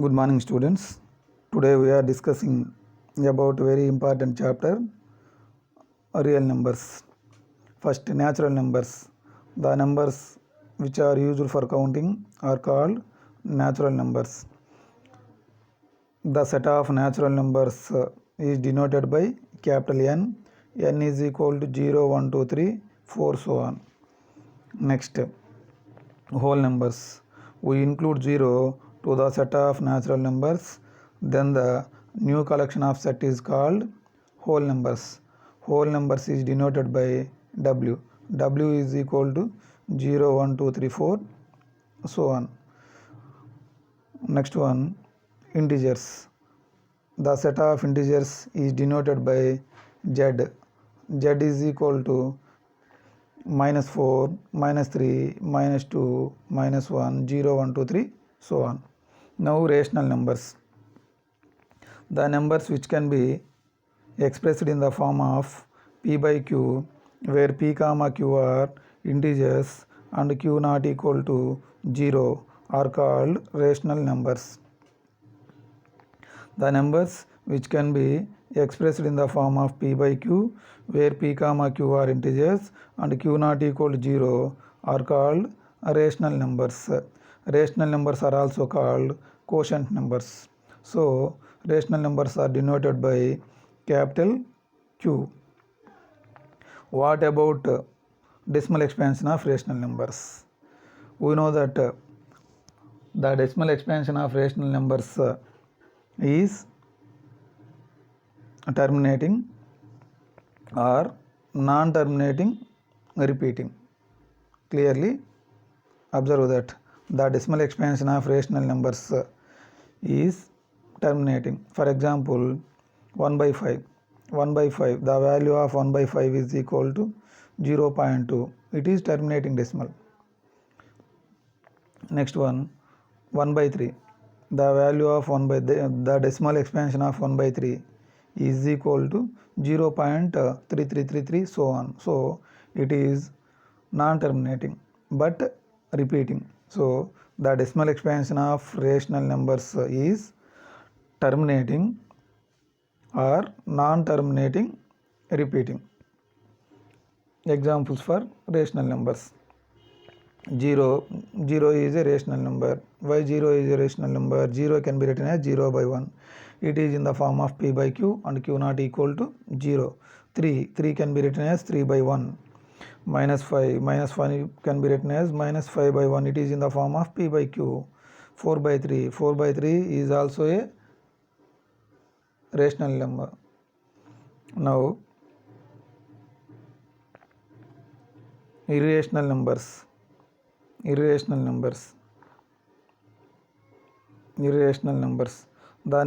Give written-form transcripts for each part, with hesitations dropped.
Good morning, students. Today we are discussing about very important chapter, real numbers. First, natural numbers. The numbers which are used for counting are called natural numbers. The set of natural numbers is denoted by capital N. N is equal to 0, 1, 2, 3, 4, so on. Next, whole numbers. We include 0 to the set of natural numbers. Then the new collection of set is called whole numbers. Whole numbers is denoted by W. W is equal to 0, 1, 2, 3, 4, so on. Next one, integers. The set of integers is denoted by Z. Z is equal to -4, -3, -2, -1, 0, 1, 2, 3, so on. Now rational numbers. The numbers which can be expressed in the form of P by Q, where P comma Q are integers and Q not equal to 0 are called rational numbers. The numbers which can be expressed in the form of P by Q, where P comma Q are integers and Q not equal to 0 are called rational numbers. Rational numbers are also called quotient numbers. So, rational numbers are denoted by capital Q. What about decimal expansion of rational numbers? We know that the decimal expansion of rational numbers is terminating or non-terminating repeating. Clearly observe that the decimal expansion of rational numbers is terminating. For example, 1 by 5. 1 by 5, the value of 1 by 5 is equal to 0.2. It is terminating decimal. Next one, 1 by 3. The value of 1 by the decimal expansion of 1 by 3 is equal to 0.3333, so on. So it is non-terminating but repeating. So the decimal expansion of rational numbers is terminating or non-terminating repeating. Examples for rational numbers. 0 is a rational number. Why 0 is a rational number? 0 can be written as 0 by 1. It is in the form of P by Q and Q not equal to 0. 3 can be written as 3 by 1. -5 can be written as -5 by 1. It is in the form of P by Q. 4 by 3 is also a rational number. Now irrational numbers. Irrational numbers. The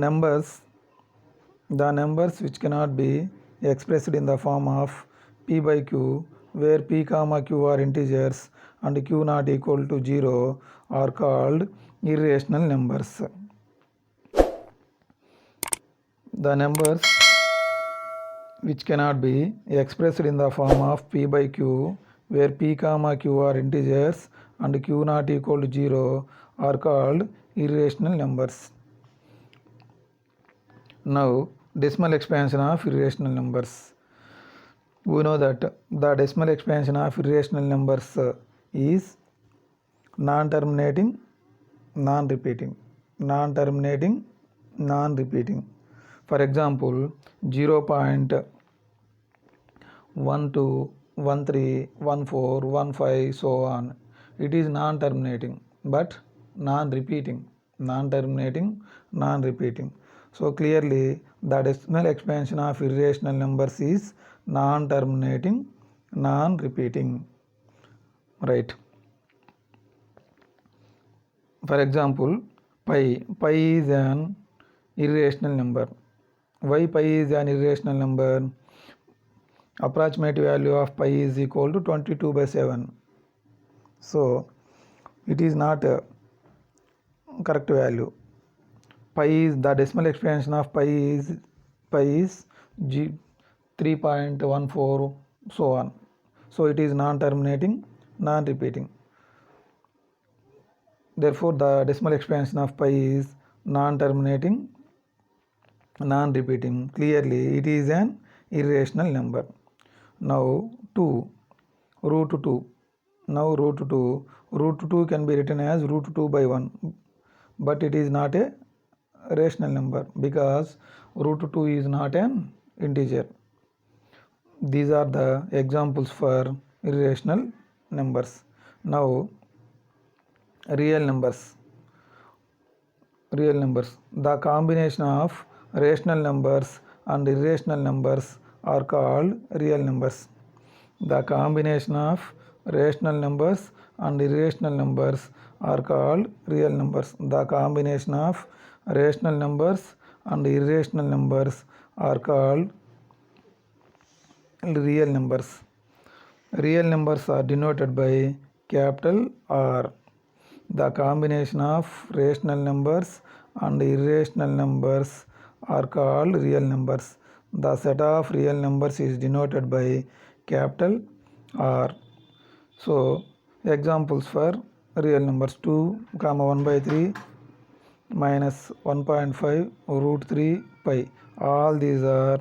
numbers which cannot be expressed in the form of P by Q, where P comma Q are integers and Q not equal to 0 are called irrational numbers. The numbers which cannot be expressed in the form of P by Q, where P comma Q are integers and Q not equal to 0 are called irrational numbers. Now, decimal expansion of irrational numbers. We know that the decimal expansion of irrational numbers is non-terminating, non-repeating. Non-terminating, non-repeating. For example, 0.12, 13, 14, 15, so on. It is non-terminating but non-repeating. Non-terminating, non-repeating. So clearly the decimal expansion of irrational numbers is non-terminating, non-repeating. Right. For example, pi is an irrational number. Why pi is an irrational number? Approximate value of pi is equal to 22 by 7. So it is not a correct value. Pi is the decimal expansion of pi is 3.14, so on. So it is non-terminating, non-repeating. Therefore the decimal expansion of pi is non-terminating, non-repeating. Clearly, it is an irrational number. Now 2, root 2. Now root 2 can be written as root 2 by 1, but it is not a rational number because root 2 is not an integer. These are the examples for irrational numbers. Now real numbers. The combination of rational numbers and irrational numbers are called real numbers. The combination of rational numbers and irrational numbers are called real numbers. The combination of rational numbers and irrational numbers are called real numbers. Real numbers are denoted by capital R. The combination of rational numbers and irrational numbers are called real numbers. The set of real numbers is denoted by capital R. So, examples for real numbers: 2, 1 by 3, minus 1.5, root 3 pi. All these are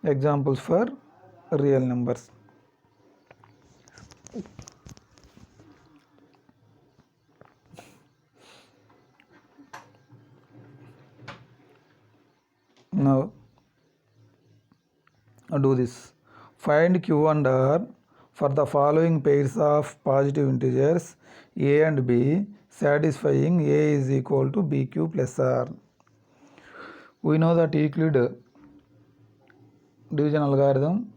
examples for real numbers. Now do this. Find Q and R for the following pairs of positive integers a and b satisfying a is equal to bq plus r. We know that Euclid division algorithm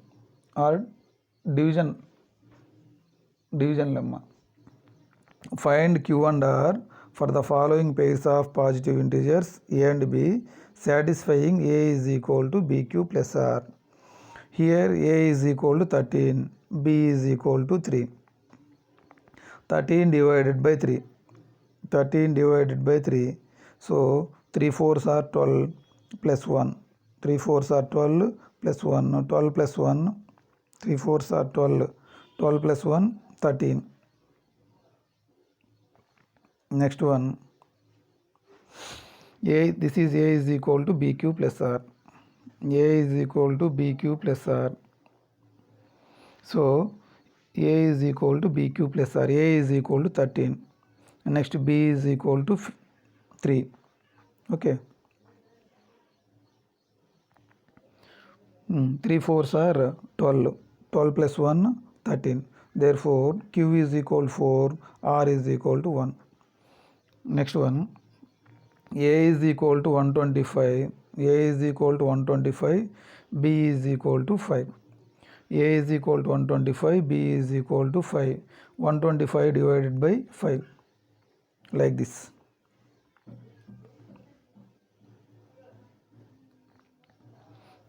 or division lemma. Find Q and R for the following pairs of positive integers a and b satisfying a is equal to bq plus r. Here a is equal to 13, b is equal to 3. 13 divided by 3. 13 divided by 3. So 3 fours are 12 plus 1. 3 fours are 12 plus 1. 12 plus 1. 3 fours are 12. 12 plus 1, 13. Next one. This is a is equal to bq plus r. A is equal to bq plus r. So a is equal to bq plus r. A is equal to 13. Next b is equal to 3. Okay. 3 fours are 12. 12 plus 1, 13. Therefore q is equal to 4, r is equal to 1. Next one. A is equal to 125. A is equal to 125. B is equal to 5. A is equal to 125. B is equal to 5. 125 divided by 5. Like this.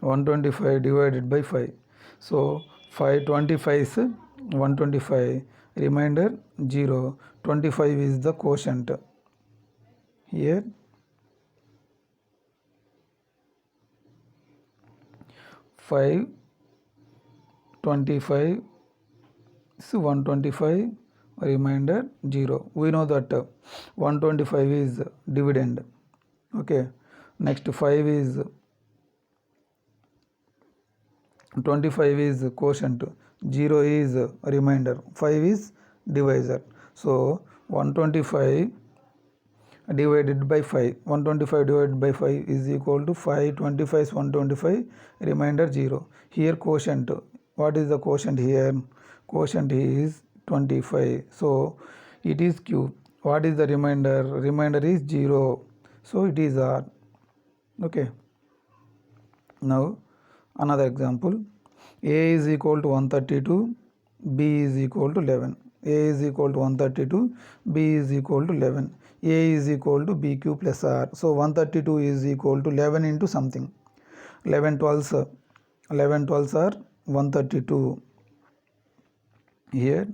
(125) divided by 5. So 525 is 125. Remainder 0. 25 is the quotient. Here 5, 25 is 125, remainder 0. We know that 125 is dividend. Okay. Next 5 is 25 is quotient, 0 is remainder, 5 is divisor. So 125 divided by 5. 125 divided by 5 is equal to 5. 25 is 125, remainder 0. Here quotient. What is the quotient here? Quotient is 25. So it is Q. What is the remainder? Remainder is 0. So it is R. Okay. Now another example. A is equal to 132. B is equal to 11. A is equal to 132. B is equal to 11. A is equal to BQ plus R. So 132 is equal to 11 into something. 11 12s are 132. Here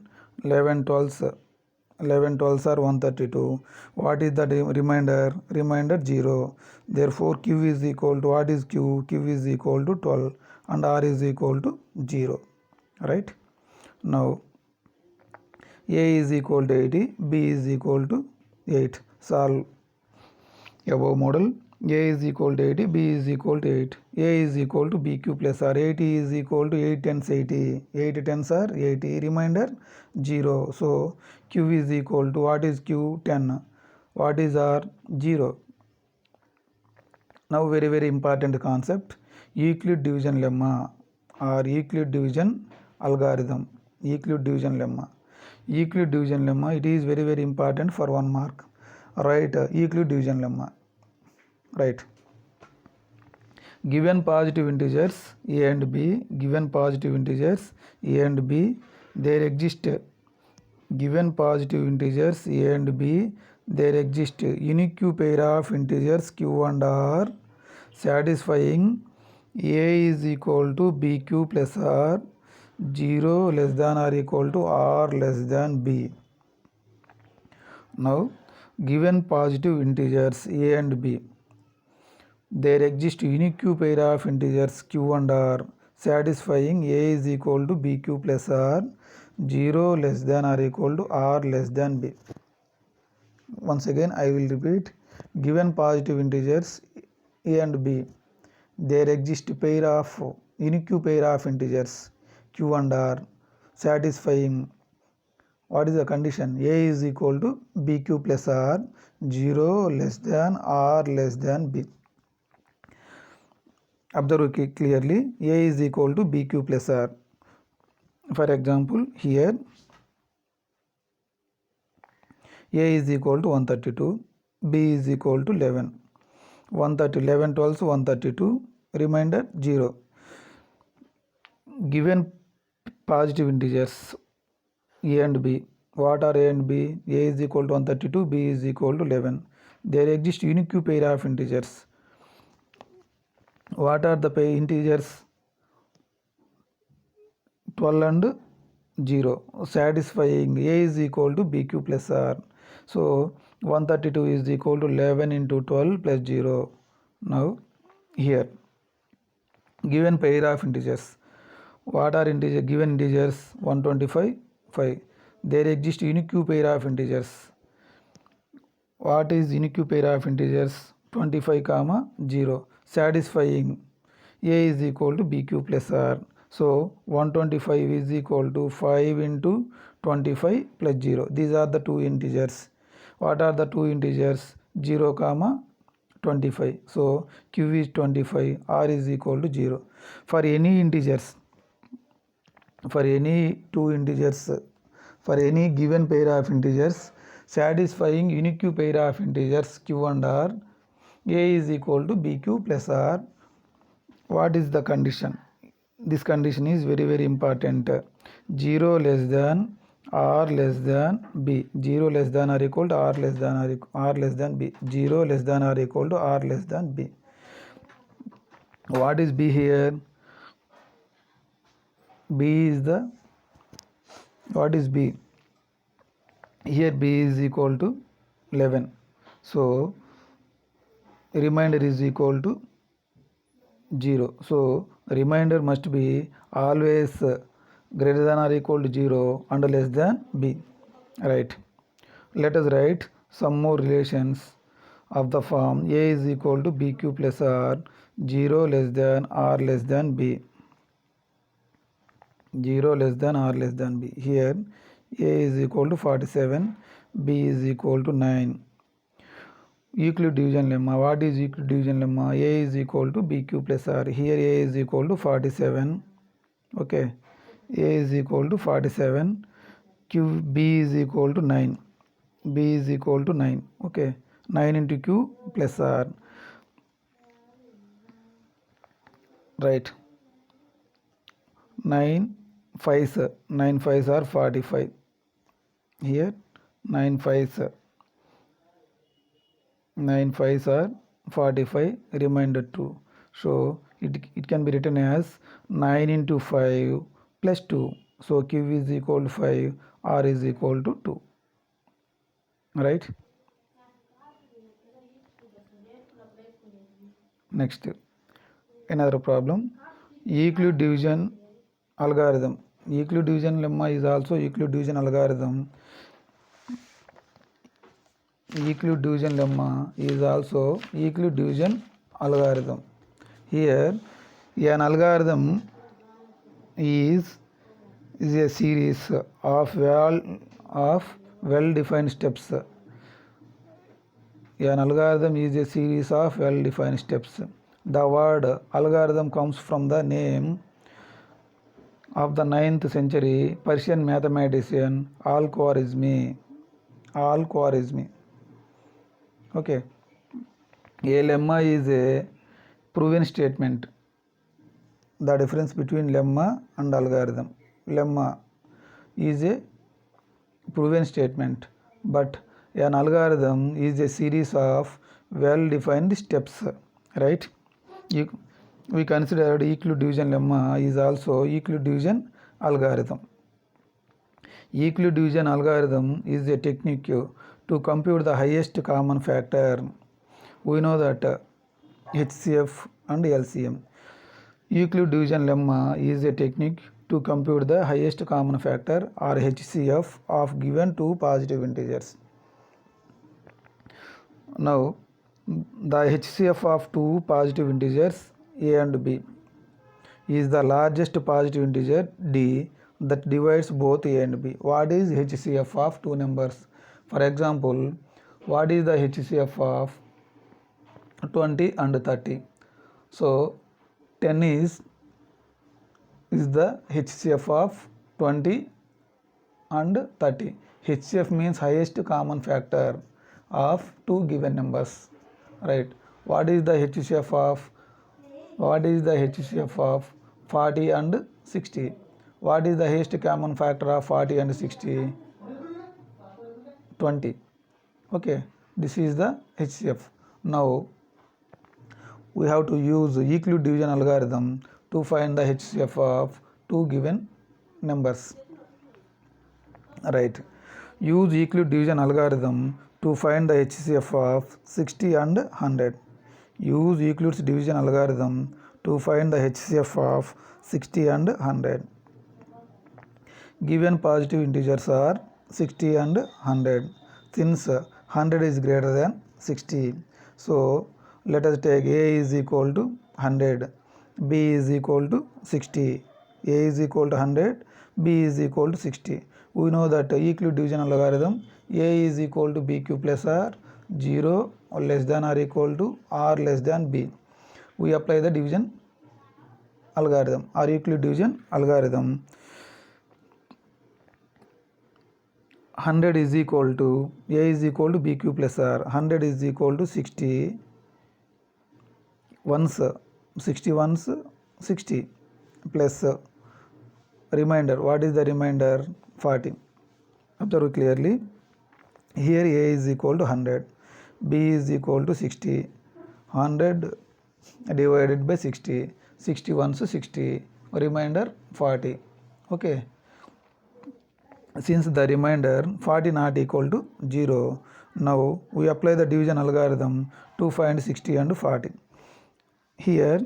11 12s are 132. What is the remainder? Remainder 0. Therefore Q is equal to, what is Q? Q is equal to 12 and R is equal to 0. Right? Now A is equal to 80, B is equal to 8. Solve. above model. A is equal to 80, B is equal to 8. A is equal to BQ plus R. 80 is equal to 8 tens 80. 8 tens are 80. Remainder 0. So Q is equal to, what is Q? 10. What is R? 0. Now very important concept, Euclid division lemma or Euclid division algorithm. Euclid division lemma. Euclid division lemma, it is very important for 1 mark. Write Euclid division lemma. Right. Given positive integers a and b, given positive integers a and b, there exist, given positive integers a and b, there exist unique pair of integers q and r satisfying a is equal to bq plus r, 0 less than or equal to r less than b. Now given positive integers a and b, there exist unique pair of integers q and r satisfying a is equal to bq plus r, 0 less than or equal to r less than b. Once again I will repeat, given positive integers a and b, there exist pair of unique pair of integers q and r satisfying, what is the condition? A is equal to bq plus r, 0 less than r less than b. Observe clearly, a is equal to bq plus r. For example, here a is equal to 132, b is equal to 11. 130, 11 12 132, remainder 0. Given positive integers a and b, what are a and b? A is equal to 132, b is equal to 11. There exist unique pair of integers. What are the integers? 12 and 0, satisfying a is equal to bq plus r. So 132 is equal to 11 into 12 plus 0. Now here given pair of integers, what are integer? Given integers 125 5, there exist unique pair of integers. What is unique pair of integers? 25 comma 0, satisfying a is equal to bq plus r. So 125 is equal to 5 into 25 plus 0. These are the two integers. What are the two integers? 0 comma 25. So q is 25, r is equal to 0. For any integers, for any two integers, for any given pair of integers satisfying unique pair of integers q and r, a is equal to bq plus r. What is the condition? This condition is very important. 0 less than r less than b, 0 less than or equal to r less than or r less than b, 0 less than or equal to r less than b. What is b here? B is the, what is b? Here b is equal to 11. So remainder is equal to 0. So remainder must be always greater than or equal to 0 and less than b. Right. Let us write some more relations of the form a is equal to bq plus r, 0 less than r less than b, 0 less than r less than b. Here a is equal to 47, b is equal to 9. Euclid division lemma. What is Euclid division lemma? A is equal to bq plus r. Here a is equal to 47. Okay, a is equal to 47, q, b is equal to 9, b is equal to 9. Okay, 9 into q plus r. Right. 9 5s, 9 5s are 45. Here 9 5s, 9 5s are 45, remainder 2. So it can be written as 9 into 5 plus 2. So q is equal to 5, r is equal to 2. Right. Next, another problem, Euclid division algorithm. Euclid division lemma is also Euclid division algorithm. Euclid division lemma is also Euclid division algorithm. Here an algorithm is a series of well-defined steps. An algorithm is a series of well-defined steps. The word algorithm comes from the name of the 9th century Persian mathematician Al-Khwarizmi. Okay. A lemma is a proven statement. The difference between lemma and algorithm. Lemma is a proven statement, but an algorithm is a series of well-defined steps, right? We considered Euclid division lemma is also Euclid division algorithm. Euclid division algorithm is a technique to compute the highest common factor. We know that HCF and LCM. Euclid division lemma is a technique to compute the highest common factor or HCF of given two positive integers. Now, the HCF of two positive integers a and b is the largest positive integer d that divides both a and b. What is HCF of two numbers? For example, what is the HCF of 20 and 30? So 10 is the HCF of 20 and 30. HCF means highest common factor of two given numbers, right? What is the HCF of 40 and 60? What is the highest common factor of 40 and 60? 20. Okay, this is the HCF. Now we have to use Euclid division algorithm to find the HCF of two given numbers, right? Use Euclid division algorithm to find the HCF of 60 and 100. Use Euclid's division algorithm to find the HCF of 60 and 100. Given positive integers are 60 and 100. Since 100 is greater than 60, so let us take A is equal to 100, B is equal to 60. A is equal to 100, B is equal to 60. We know that Euclid division algorithm A is equal to BQ plus R, 0 or less than or equal to R less than B. We apply the division algorithm or Euclid division algorithm. 100 is equal to A is equal to BQ plus R. 100 is equal to 60 once 60 once 60 plus remainder. What is the remainder? 40. Observe clearly. Here A is equal to 100, B is equal to 60. 100 divided by 60, 60 once 60, remainder 40. Okay. Since the remainder 40 not equal to 0, now we apply the division algorithm to find 60 and 40. Here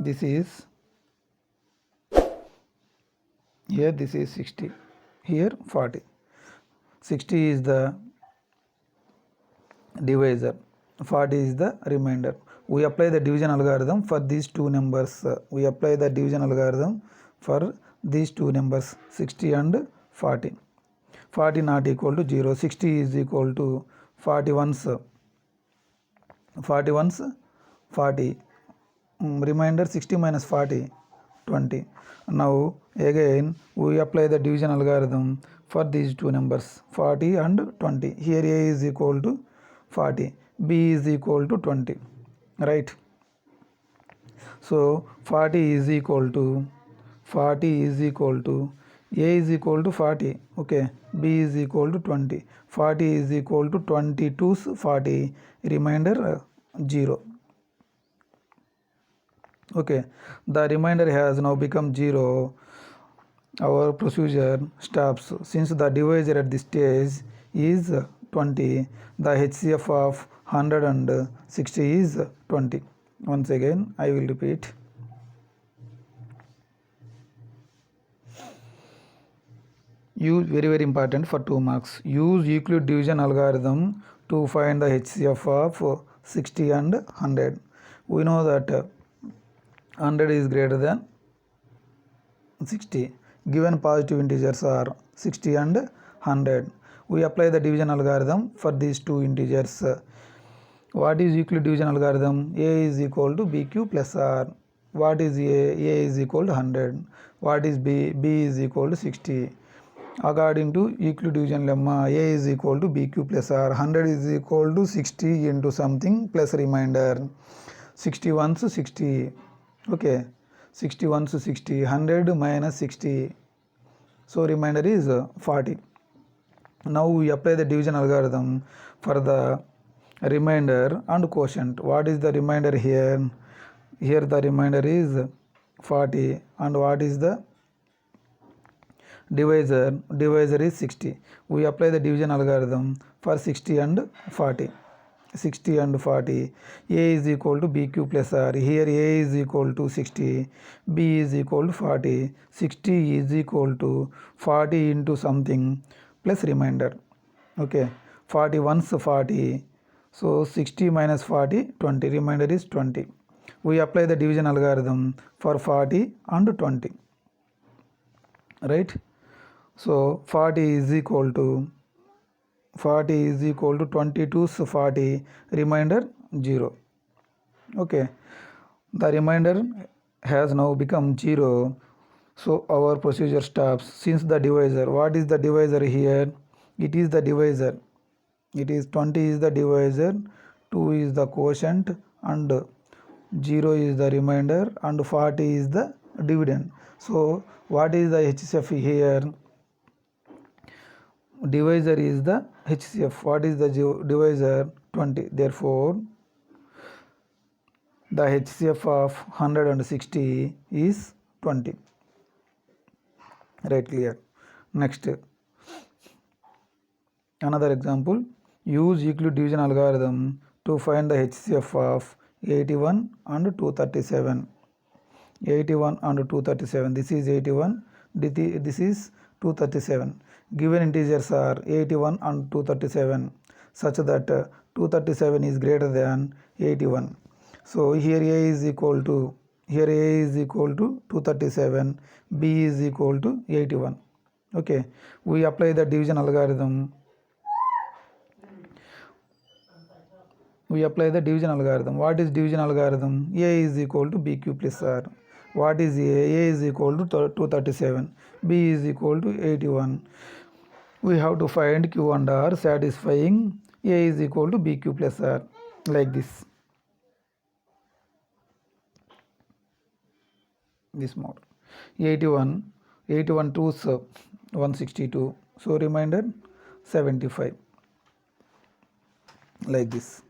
this is 60, here 40. 60 is the divisor, 40 is the remainder. We apply the division algorithm for these two numbers. 60 and 40. 40 not equal to 0. 60 is equal to 40 once 40. Remainder 60 minus 40, 20. Now again we apply the division algorithm for these two numbers 40 and 20. Here A is equal to 40, B is equal to 20, right? So 40 is equal to A is equal to 40, okay, B is equal to 20. 40 is equal to 22 40, remainder 0. Okay, the remainder has now become 0. Our procedure stops. Since the divisor at this stage is 20, the HCF of 100 and 60 is 20. Once again I will repeat. use very important for 2 marks. Use Euclid division algorithm to find the HCF of 60 and 100. We know that 100 is greater than 60. Given positive integers are 60 and 100. We apply the division algorithm for these two integers. What is Euclid division algorithm? A is equal to BQ plus R. What is A? A is equal to 100. What is B? B is equal to 60. According to Euclid division lemma, A is equal to BQ plus R. 100 is equal to 60 into something plus remainder. 61 to 60. Okay. 61 to 60. 100 minus 60. So remainder is 40. Now we apply the division algorithm for the remainder and quotient. What is the remainder here? Here the remainder is 40 and what is the divisor? Divisor is 60. We apply the division algorithm for 60 and 40. 60 and 40. A is equal to BQ plus R. Here A is equal to 60. B is equal to 40. 60 is equal to 40 into something plus remainder. Okay. 40 once 40. So 60 minus 40, 20. Remainder is 20. We apply the division algorithm for 40 and 20. Right? So 40 is equal to 22 so 40. Remainder 0. Okay. The remainder has now become 0. So our procedure stops. Since the divisor, what is the divisor here? It is the divisor. It is 20 is the divisor, 2 is the quotient and 0 is the remainder and 40 is the dividend. So what is the HCF here? Divisor is the HCF. What is the divisor? 20. Therefore the HCF of 160 is 20. Right, clear. Next, another example. Use Euclid division algorithm to find the HCF of 81 and 237. 81 and 237. This is 81. This is 237. Given integers are 81 and 237 such that 237 is greater than 81. So here A is equal to 237. B is equal to 81. Okay. We apply the division algorithm. What is division algorithm? A is equal to BQ plus R. What is A? A is equal to 237. B is equal to 81. We have to find Q and R satisfying A is equal to BQ plus R like this. This model. 81 2s 162. So remainder 75 like this.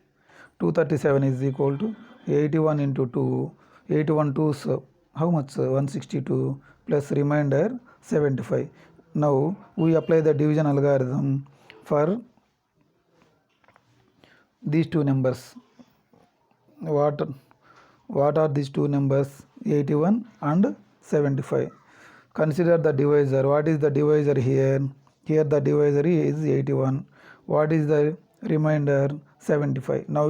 237 is equal to 81 into 2. 81 2s how much? 162 plus remainder 75. Now we apply the division algorithm for these two numbers. What are these two numbers? 81 and 75. Consider the divisor. What is the divisor here? Here the divisor is 81. What is the remainder? 75. Now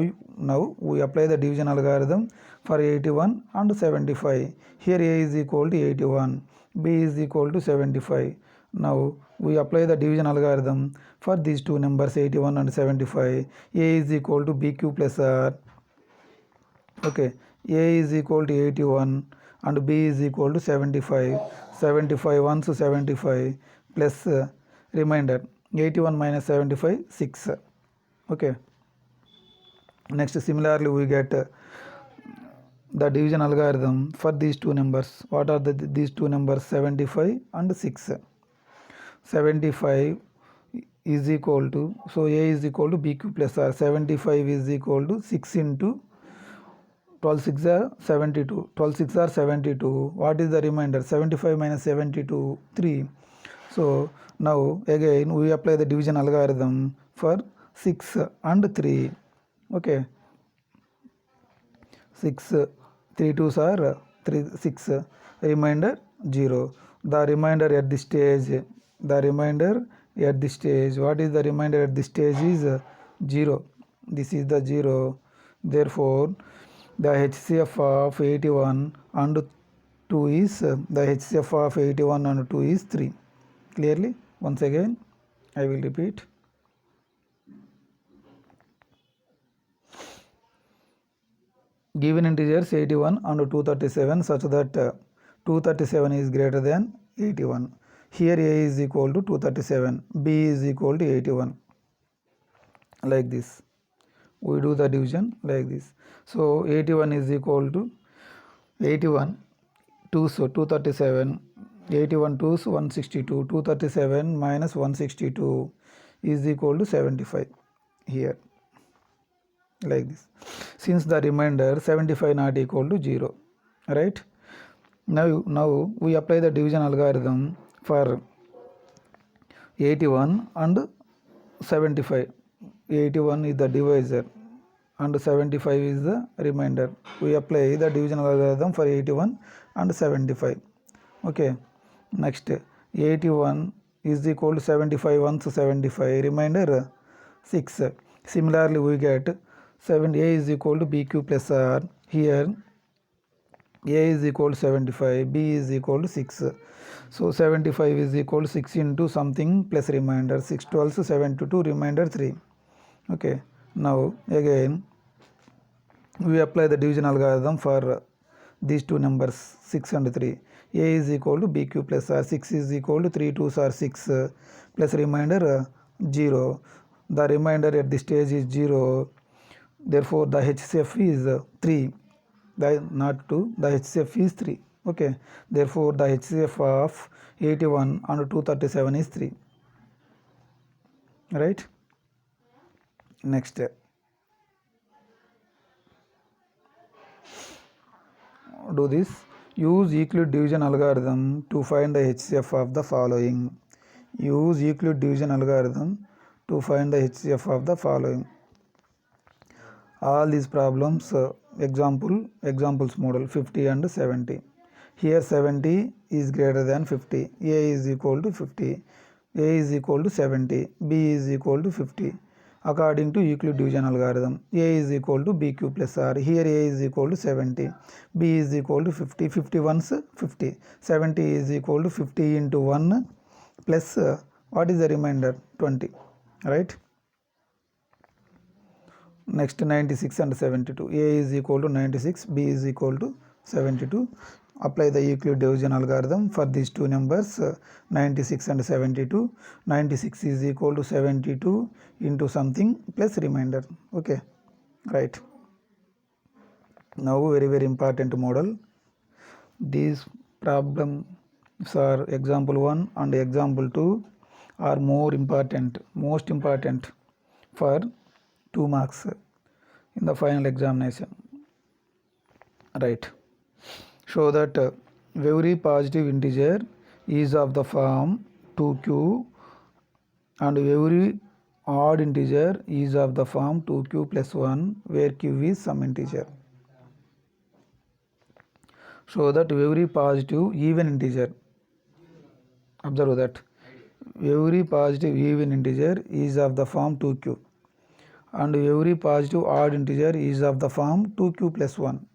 we apply the division algorithm for 81 and 75. Here A is equal to 81. B is equal to 75. Now we apply the division algorithm for these two numbers 81 and 75. A is equal to BQ plus R. Okay. A is equal to 81 and B is equal to 75. 75 once 75 plus remainder 81 minus 75 6. Okay. Next, similarly we get the division algorithm for these two numbers. What are these two numbers? 75 and 6. 75 is equal to, so A is equal to BQ plus R. 75 is equal to 6 into 12 6 are 72. 12 6 are 72. What is the remainder? 75 minus 72 3. So now again we apply the division algorithm for 6 and 3. Okay. 6 3 2s are 6. Remainder 0. The remainder at this stage the remainder at this stage, what is the remainder at this stage is 0. This is the 0. Therefore the HCF of 81 and 2 is the HCF of 81 and 2 is 3. Clearly, once again I will repeat. Given integers 81 and 237 such that 237 is greater than 81. Here A is equal to 237, B is equal to 81. Like this. We do the division like this. So 81 is equal to 81 2, so 237, 81 2s 162, 237 minus 162 is equal to 75 here, like this. Since the remainder 75 not equal to 0, right? Now we apply the division algorithm for 81 and 75. 81 is the divisor and 75 is the remainder. We apply the division algorithm for 81 and 75. Okay, next 81 is equal to 75 once 75, remainder 6. Similarly, we get 7a is equal to bq plus r. Here a is equal to 75, b is equal to 6. So 75 is equal to 6 into something plus remainder 6 12 72, remainder 3. Okay, now again we apply the division algorithm for these two numbers 6 and 3. A is equal to bq plus r. 6 is equal to 3 2s are 6 plus remainder 0. The remainder at this stage is 0. Therefore the HCF is 3, not 2, the HCF is 3. Okay, therefore the HCF of 81 and 237 is 3, right? Next, do this. Use Euclid division algorithm to find the HCF of the following. Use Euclid division algorithm to find the HCF of the following. All these problems, examples model 50 and 70. Here 70 is greater than 50. A is equal to 50. A is equal to 70. B is equal to 50. According to Euclid division algorithm, A is equal to bq plus r. Here A is equal to 70. B is equal to 50. 50 once 50. 70 is equal to 50 into 1 plus what is the remainder? 20. Right? Next 96 and 72. A is equal to 96. B is equal to 72. Apply the Euclid division algorithm for these two numbers 96 and 72. 96 is equal to 72 into something plus remainder. Okay, right. Now very important model. These problems are example 1 and example 2 are most important for 2 marks in the final examination, right? Show that every positive integer is of the form 2q and every odd integer is of the form 2q plus 1 where q is some integer. Show that every positive even integer, observe that every positive even integer is of the form 2q and every positive odd integer is of the form 2q plus 1.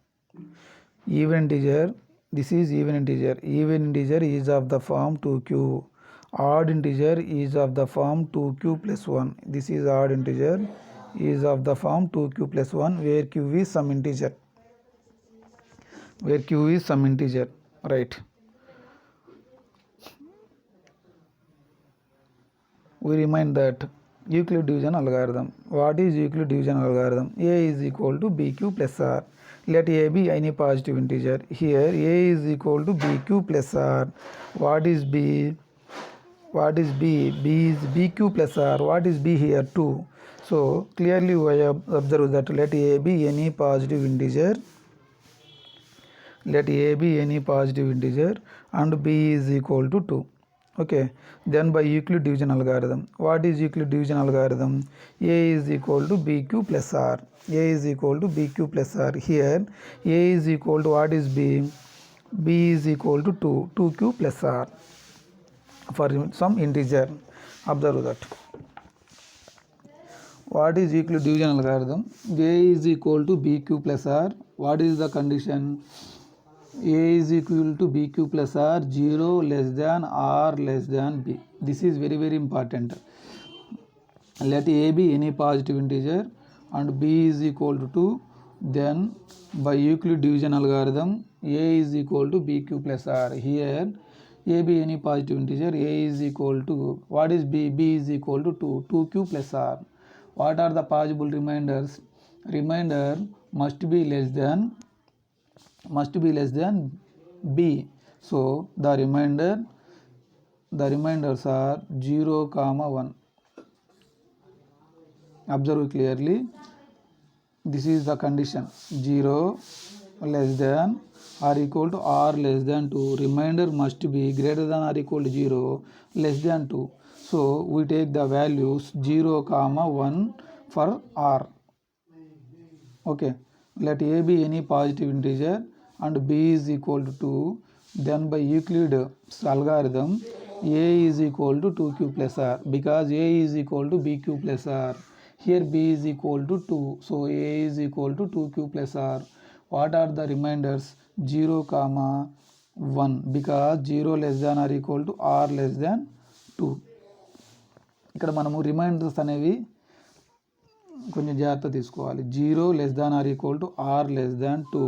Even integer, this is even integer is of the form 2q. Odd integer is of the form 2q plus 1. This is odd integer is of the form 2q plus 1 where q is some integer. Right? We remind that Euclid division algorithm. What is Euclid division algorithm? A is equal to bq plus r. Let A be any positive integer. Here A is equal to bq plus r. What is B? B is bq plus r. What is B here? 2. So clearly we observe that let A be any positive integer. Let A be any positive integer and B is equal to 2. Okay, then by Euclid division algorithm. What is Euclid division algorithm? A is equal to bq plus r. A is equal to bq plus r. Here A is equal to what is B? B is equal to 2q plus r. for some integer. Observe that. What is Euclid division algorithm? A is equal to BQ plus R. What is the condition? A is equal to BQ plus R, 0 less than R less than B. This is very important. Let A be any positive integer and B is equal to 2. Then by Euclid division algorithm, A is equal to BQ plus R. Here A be any positive integer, A is equal to, what is B? B is equal to 2, 2Q plus R. What are the possible remainders? Remainder must be less than B. So the remainders are 0, 1. Observe clearly. This is the condition: 0 less than or equal to R less than 2. Remainder must be greater than or equal to 0 less than 2. So we take the values 0, 1 for R. Okay. Let A be any positive integer and B is equal to 2. Then by Euclid's algorithm, A is equal to 2Q plus R, because A is equal to BQ plus R. Here B is equal to 2. So A is equal to 2Q plus R. What are the remainders? 0, 1, because 0 less than or equal to R less than 2. ఇక్కడ మనము reminders అనేవి కొంచెం జాగ్రత్త తీసుకోవాలి. 0 less than or equal to R less than 2.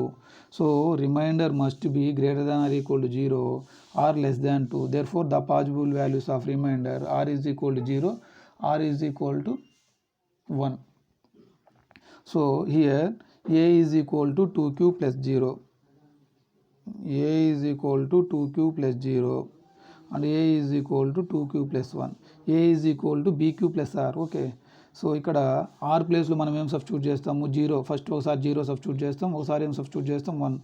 So remainder must be greater than or equal to 0, R less than 2. Therefore the possible values of remainder, R is equal to 0, R is equal to 1. So here A is equal to 2Q plus 0. A is equal to 2Q plus 0 and A is equal to 2Q plus 1. A is equal to BQ plus R. Okay. So ఇక్కడ are ప్లేస్లో మనం ఏం substitute చేస్తాము? 0. First ఒకసారి 0 substitute చేస్తాం, ఒకసారి ఏం substitute చేస్తాం? 1.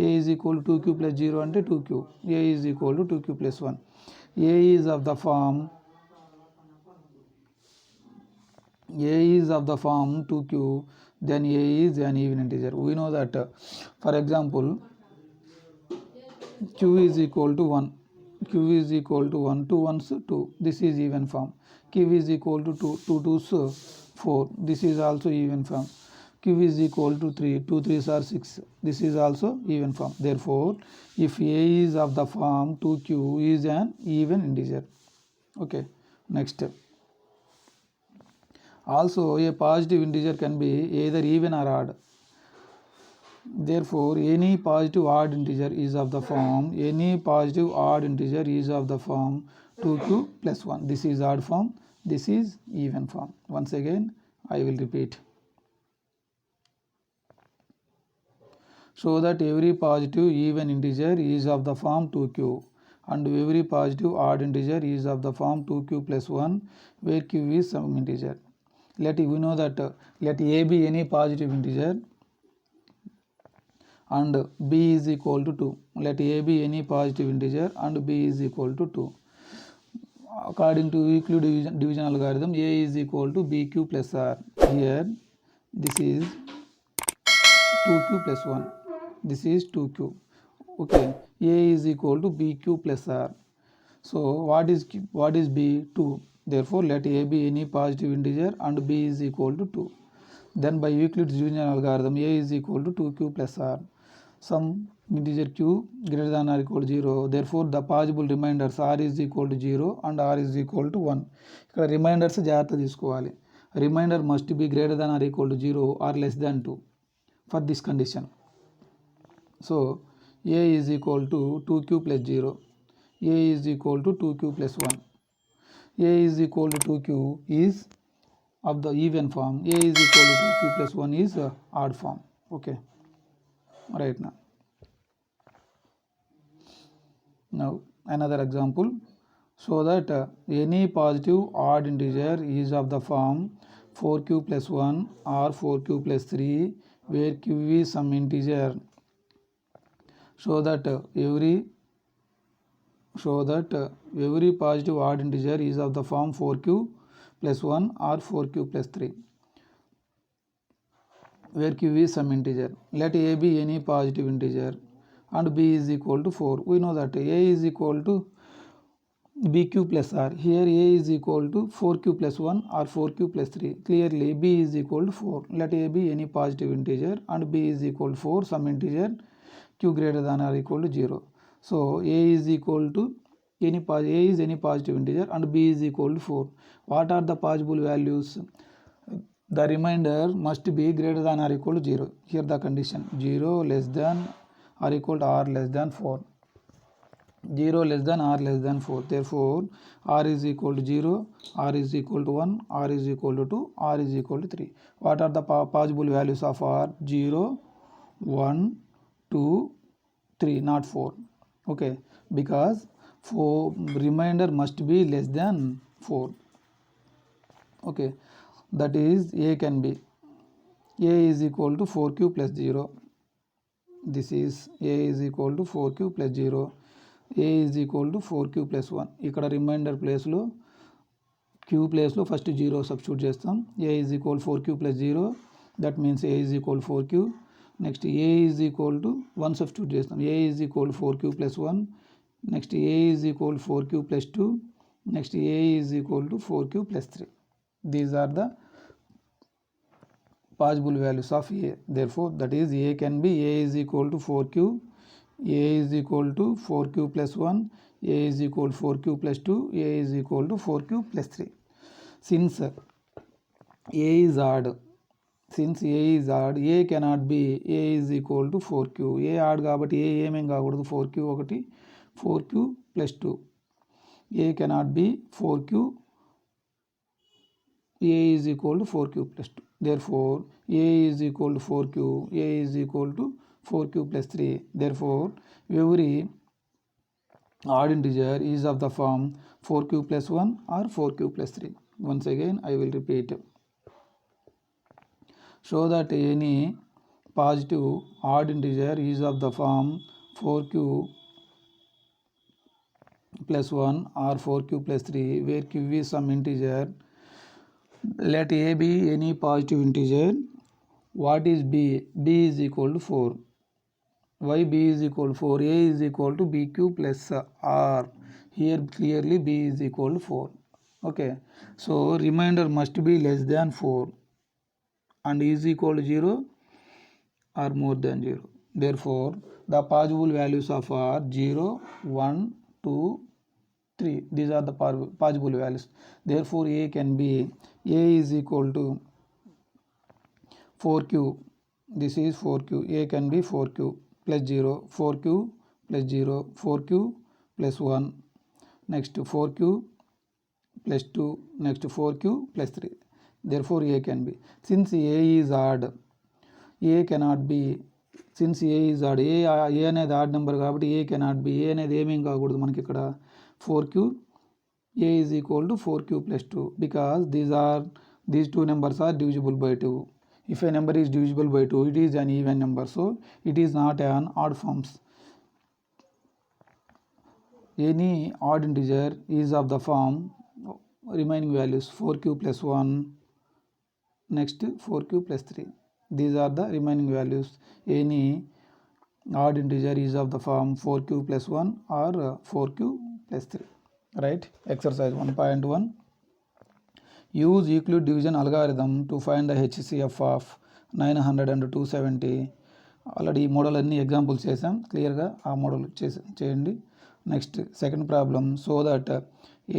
A is equal to 2Q plus 0 అంటే 2Q. A is equal to 2Q plus 1. A is of the form 2Q, then A is an even integer. We know that, for example, Q is equal to 1. Q is equal to 1, 2 ones 2. This is even form. Q is equal to 2, 2 twos 4. This is also even form. Q is equal to 3, 2 3s are 6. This is also even form. Therefore, if A is of the form 2Q is an even integer. Okay. Next. Also, a positive integer can be either even or odd. Therefore, any positive odd integer is of the form 2Q plus 1. This is odd form, this is even form. Once again, I will repeat. So that every positive even integer is of the form 2Q and every positive odd integer is of the form 2Q plus 1, where Q is some integer. We know that let A be any positive integer and B is equal to 2. Let A be any positive integer and B is equal to 2. According to Euclid division algorithm, A is equal to BQ plus R. Here this is 2Q plus 1. This is 2Q. Okay. A is equal to BQ plus R. So what is B? 2. Therefore let A be any positive integer and B is equal to 2. Then by Euclid's division algorithm, A is equal to 2Q plus R. Some integer Q greater than or equal to 0. Therefore the possible remainders R is equal to 0 and R is equal to 1. ఇక్కడ reminders జాగ్రత్త తీసుకోవాలి. Remainder must be greater than or equal to 0 or less than 2 for this condition. So A is equal to 2Q plus 0. A is equal to 2Q plus 1. A is equal to 2Q is of the even form. A is equal to 2Q plus 1 is odd form. Okay. Right now. Now another example. So that any positive odd integer is of the form 4Q plus 1 or 4Q plus 3, where Q is some integer. So that every positive odd integer is of the form 4Q plus 1 or 4Q plus 3, where Q is some integer. Let A be any positive integer and B is equal to 4. We know that A is equal to bq plus r. Here a is equal to 4q plus 1 or 4q plus 3. Clearly b is equal to 4. Let a be any positive integer and b is equal to 4, some integer q greater than or equal to 0. So a is equal to a is any positive integer and b is equal to 4. What are the possible values? The remainder must be greater than or equal to 0. Here the condition 0 less than or equal to r less than 4. 0 less than r less than 4. Therefore, r is equal to 0, r is equal to 1, r is equal to 2, r is equal to 3. What are the possible values of r? 0, 1, 2, 3, not 4. Okay, because 4 remainder must be less than 4. Okay, that is a can be. A is equal to 4q plus 0. This is a is equal to 4q plus 0. A is equal to 4q plus 1. ఇక్కడ reminder ప్లేస్లో q ప్లేస్లో first 0 substitute చేస్తాం. a is equal 4q plus 0, that means a is equal 4q. Next a is equal to 1 substitute చేస్తాం. a is equal 4q plus 1. Next a is equal 4q plus 2. Next a is equal to 4q plus 3. These are the possible values of a. Therefore, that is a can be a is equal to 4q, a is equal to 4q plus 1, a is equal to 4q plus 2, a is equal to 4q plus 3. Since a is odd, a cannot be a is equal to 4q. a odd కాబట్టి a ఏమేం కాకూడదు, 4q ఒకటి, 4q plus 2. a cannot be 4q, a is equal to 4q plus 2. Therefore, a is equal to 4q, a is equal to 4q plus 3. Therefore, every odd integer is of the form 4q plus 1 or 4q plus 3. Once again, I will repeat. Show that any positive odd integer is of the form 4q plus 1 or 4q plus 3, where q is some integer. Let a be any positive integer. What is b? b is equal to 4. Why b is equal to 4? a is equal to bq plus r. Here clearly b is equal to 4. Okay, so remainder must be less than 4 and is equal to 0 or more than 0. Therefore, the possible values of are 0, 1, 2, 3. These are the possible values. Therefore, a can be a is equal to 4q. This is 4q. a can be 4q plus 0, 4q plus 0, 4q plus 1, next 4q plus 2, next 4q plus 3. Therefore, a can be. Since a is odd, a cannot be. Since a is odd, a అనేది odd number కాబట్టి a cannot be. a అనేది ఏమేం కాకూడదు మనకి ఇక్కడ 4q, a is equal to 4q plus 2, because these two numbers are divisible by 2. If a number is divisible by 2, it is an even number, so it is not an odd forms. Any odd integer is of the form remaining values 4q plus 1, next 4q plus 3. These are the remaining values. Any odd integer is of the form 4q plus 1 or 4q plus 3. Right? Exercise 1.1. Use Euclid division algorithm to find the HCF of 900 and 270. Already ఈ model అన్ని examples చేసాం, క్లియర్గా ఆ model చేయండి. Next second problem, so that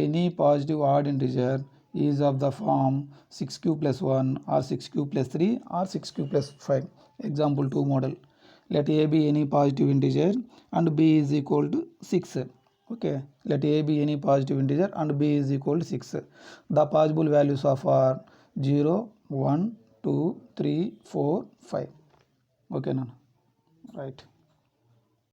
any positive odd integer is of the form 6q plus 1 or 6q plus 3 or 6q plus 5. Example 2 model. Let a be any positive integer and b is equal to 6. Okay, let a be any positive integer and b is equal to 6. The possible values of are 0, 1, 2, 3, 4, 5. Okay, Nana. Right.